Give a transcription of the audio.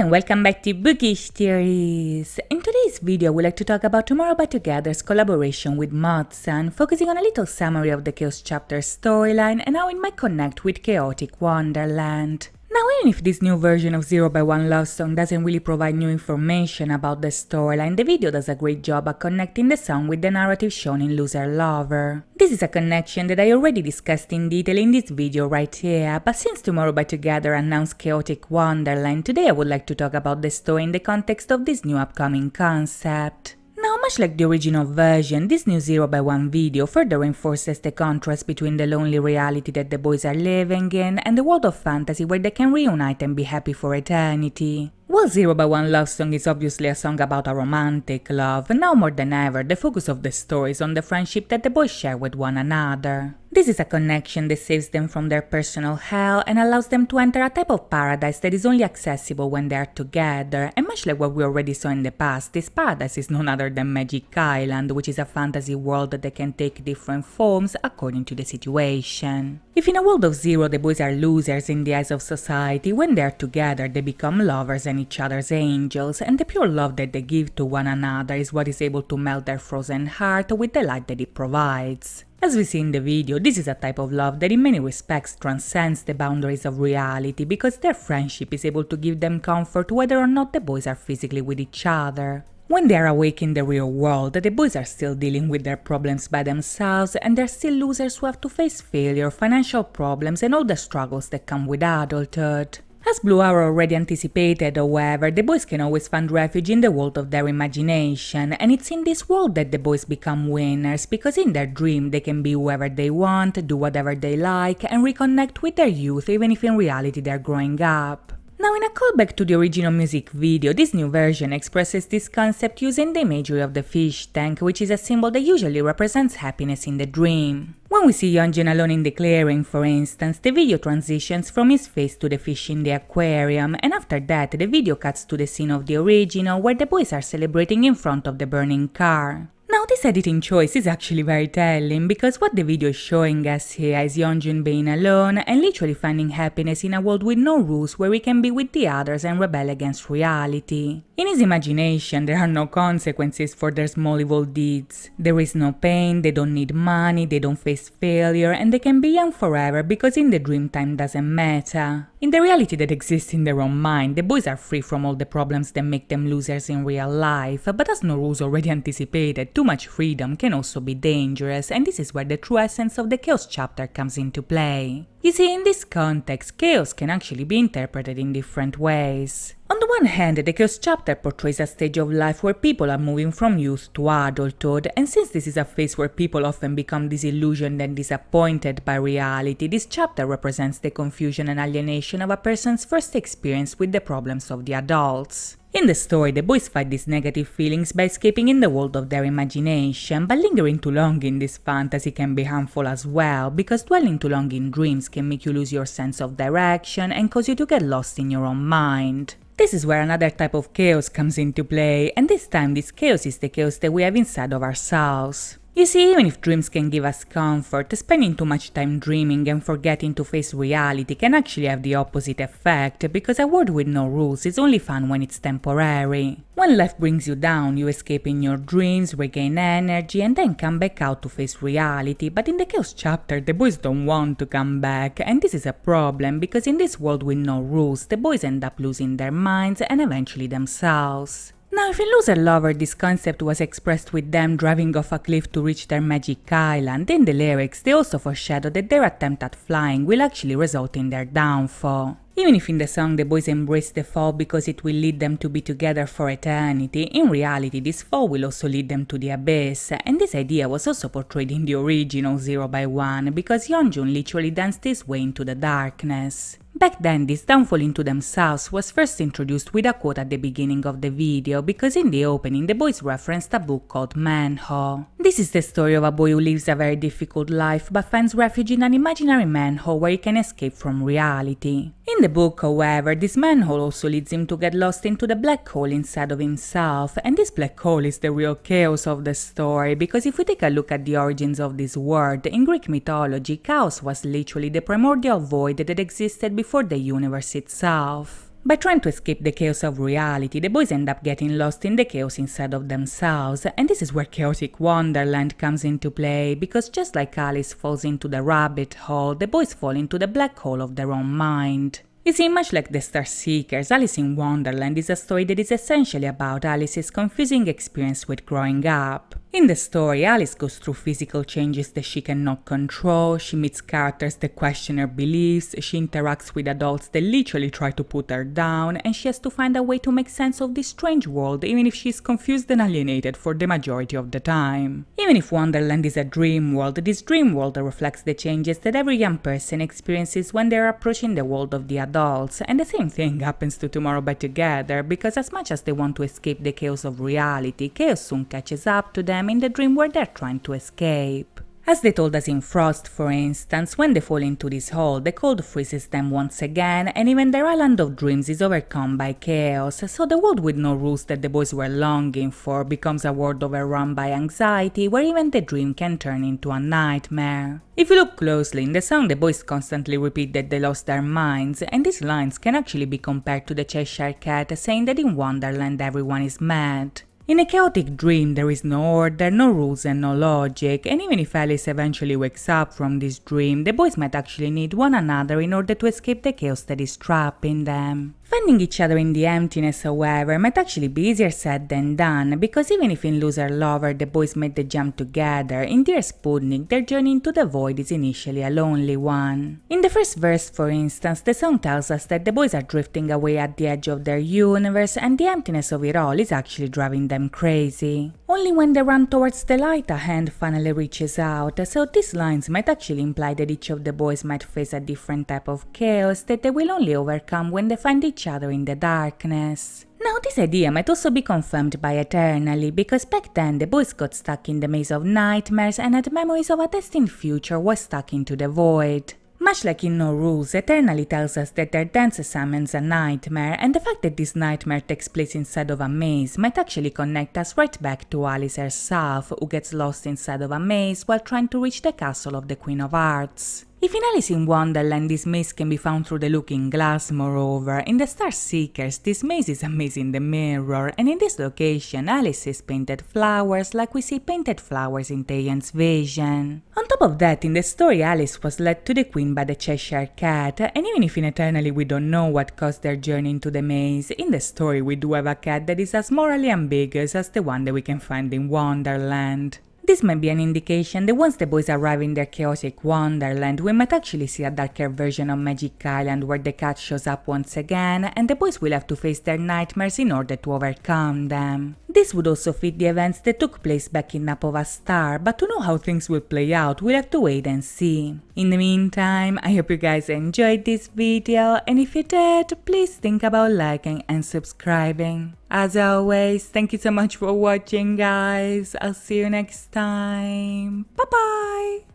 and welcome back to Bookish theories. In today's video, we'd like to talk about TUMORROWBYTOGETHER's collaboration with MODSAN, focusing on a little summary of the Chaos chapter storyline and how it might connect with chaotic Wonderland. Now, even if this new version of 0X1 LOVESONG doesn't really provide new information about the storyline, the video does a great job at connecting the song with the narrative shown in Loser Lover. This is a connection that I already discussed in detail in this video right here, but since TUMORROWBYTOGETHER announced chaotic Wonderland, today I would like to talk about the story in the context of this new upcoming concept. Now, much like the original version, this new 0X1 video further reinforces the contrast between the lonely reality that the boys are living in and the world of fantasy where they can reunite and be happy for eternity. While 0X1 LOVESONG is obviously a song about a romantic love, now more than ever, the focus of the story is on the friendship that the boys share with one another. This is a connection that saves them from their personal hell and allows them to enter a type of paradise that is only accessible when they are together, and much like what we already saw in the past, this paradise is none other than Magic Island, which is a fantasy world that can take different forms according to the situation. If in a world of zero the boys are losers in the eyes of society, when they are together they become lovers and each other's angels, and the pure love that they give to one another is what is able to melt their frozen heart with the light that it provides. As we see in the video, this is a type of love that in many respects transcends the boundaries of reality because their friendship is able to give them comfort whether or not the boys are physically with each other. When they are awake in the real world, the boys are still dealing with their problems by themselves and they're still losers who have to face failure, financial problems and all the struggles that come with adulthood. As Blue Arrow already anticipated, however, the boys can always find refuge in the world of their imagination, and it's in this world that the boys become winners, because in their dream they can be whoever they want, do whatever they like, and reconnect with their youth even if in reality they're growing up. Now, in a callback to the original music video, this new version expresses this concept using the imagery of the fish tank, which is a symbol that usually represents happiness in the dream. When we see Yeonjun alone in the clearing, for instance, the video transitions from his face to the fish in the aquarium, and after that the video cuts to the scene of the original where the boys are celebrating in front of the burning car. Now, this editing choice is actually very telling because what the video is showing us here is Yeonjun being alone and literally finding happiness in a world with no rules where he can be with the others and rebel against reality. In his imagination, there are no consequences for their small evil deeds. There is no pain, they don't need money, they don't face failure, and they can be young forever because in the dream time doesn't matter. In the reality that exists in their own mind, the boys are free from all the problems that make them losers in real life, but as no rules already anticipated, too much freedom can also be dangerous, and this is where the true essence of the Chaos chapter comes into play. You see, in this context, chaos can actually be interpreted in different ways. On the one hand, the Chaos chapter portrays a stage of life where people are moving from youth to adulthood, and since this is a phase where people often become disillusioned and disappointed by reality, this chapter represents the confusion and alienation of a person's first experience with the problems of the adults. In the story, the boys fight these negative feelings by escaping in the world of their imagination, but lingering too long in this fantasy can be harmful as well, because dwelling too long in dreams can make you lose your sense of direction and cause you to get lost in your own mind. This is where another type of chaos comes into play, and this time this chaos is the chaos that we have inside of ourselves. You see, even if dreams can give us comfort, spending too much time dreaming and forgetting to face reality can actually have the opposite effect, because a world with no rules is only fun when it's temporary. When life brings you down, you escape in your dreams, regain energy, and then come back out to face reality, but in the Chaos chapter, the boys don't want to come back, and this is a problem, because in this world with no rules, the boys end up losing their minds and eventually themselves. Now, if in Loser Lover this concept was expressed with them driving off a cliff to reach their Magic Island, in the lyrics they also foreshadow that their attempt at flying will actually result in their downfall. Even if in the song the boys embrace the fall because it will lead them to be together for eternity, in reality this fall will also lead them to the abyss, and this idea was also portrayed in the original 0X1 because Yeonjun literally danced his way into the darkness. Back then, this downfall into themselves was first introduced with a quote at the beginning of the video, because in the opening the boys referenced a book called Manhole. This is the story of a boy who lives a very difficult life but finds refuge in an imaginary manhole where he can escape from reality. In the book, however, this manhole also leads him to get lost into the black hole inside of himself, and this black hole is the real chaos of the story, because if we take a look at the origins of this word, in Greek mythology, chaos was literally the primordial void that existed before the universe itself. By trying to escape the chaos of reality, the boys end up getting lost in the chaos inside of themselves, and this is where chaotic Wonderland comes into play, because just like Alice falls into the rabbit hole, the boys fall into the black hole of their own mind. You see, much like the Star Seekers, Alice in Wonderland is a story that is essentially about Alice's confusing experience with growing up. In the story, Alice goes through physical changes that she cannot control, she meets characters that question her beliefs, she interacts with adults that literally try to put her down, and she has to find a way to make sense of this strange world even if she is confused and alienated for the majority of the time. Even if Wonderland is a dream world, this dream world reflects the changes that every young person experiences when they are approaching the world of the adults, and the same thing happens to Tomorrowbytogether, because as much as they want to escape the chaos of reality, chaos soon catches up to them in the dream where they're trying to escape. As they told us in Frost, for instance, when they fall into this hole, the cold freezes them once again, and even their island of dreams is overcome by chaos, so the world with no rules that the boys were longing for becomes a world overrun by anxiety, where even the dream can turn into a nightmare. If you look closely in the song, the boys constantly repeat that they lost their minds, and these lines can actually be compared to the Cheshire Cat saying that in Wonderland everyone is mad. In a chaotic dream, there is no order, no rules and no logic, and even if Alice eventually wakes up from this dream, the boys might actually need one another in order to escape the chaos that is trapping them. Finding each other in the emptiness, however, might actually be easier said than done, because even if in Loser Lover the boys made the jump together, in Dear Sputnik their journey into the void is initially a lonely one. In the first verse, for instance, the song tells us that the boys are drifting away at the edge of their universe, and the emptiness of it all is actually driving them crazy. Only when they run towards the light a hand finally reaches out, so these lines might actually imply that each of the boys might face a different type of chaos that they will only overcome when they find each other in the darkness. Now, this idea might also be confirmed by Eternally, because back then the boys got stuck in the maze of nightmares and had memories of a destined future while stuck into the void. Much like in No Rules, Eternally tells us that their dance summons a nightmare, and the fact that this nightmare takes place inside of a maze might actually connect us right back to Alice herself, who gets lost inside of a maze while trying to reach the castle of the Queen of Hearts. If in Alice in Wonderland this maze can be found through the looking glass, moreover, in the Star Seekers this maze is a maze in the mirror, and in this location Alice sees painted flowers like we see painted flowers in Taeyeon's vision. On top of that, in the story Alice was led to the Queen by the Cheshire Cat, and even if in Eternally we don't know what caused their journey into the maze, in the story we do have a cat that is as morally ambiguous as the one that we can find in Wonderland. This might be an indication that once the boys arrive in their chaotic Wonderland, we might actually see a darker version of Magic Island where the cat shows up once again, and the boys will have to face their nightmares in order to overcome them. This would also fit the events that took place back in Nap of a Star, but to know how things will play out, we'll have to wait and see. In the meantime, I hope you guys enjoyed this video, and if you did, please think about liking and subscribing. As always, thank you so much for watching, guys. I'll see you next time. Bye bye!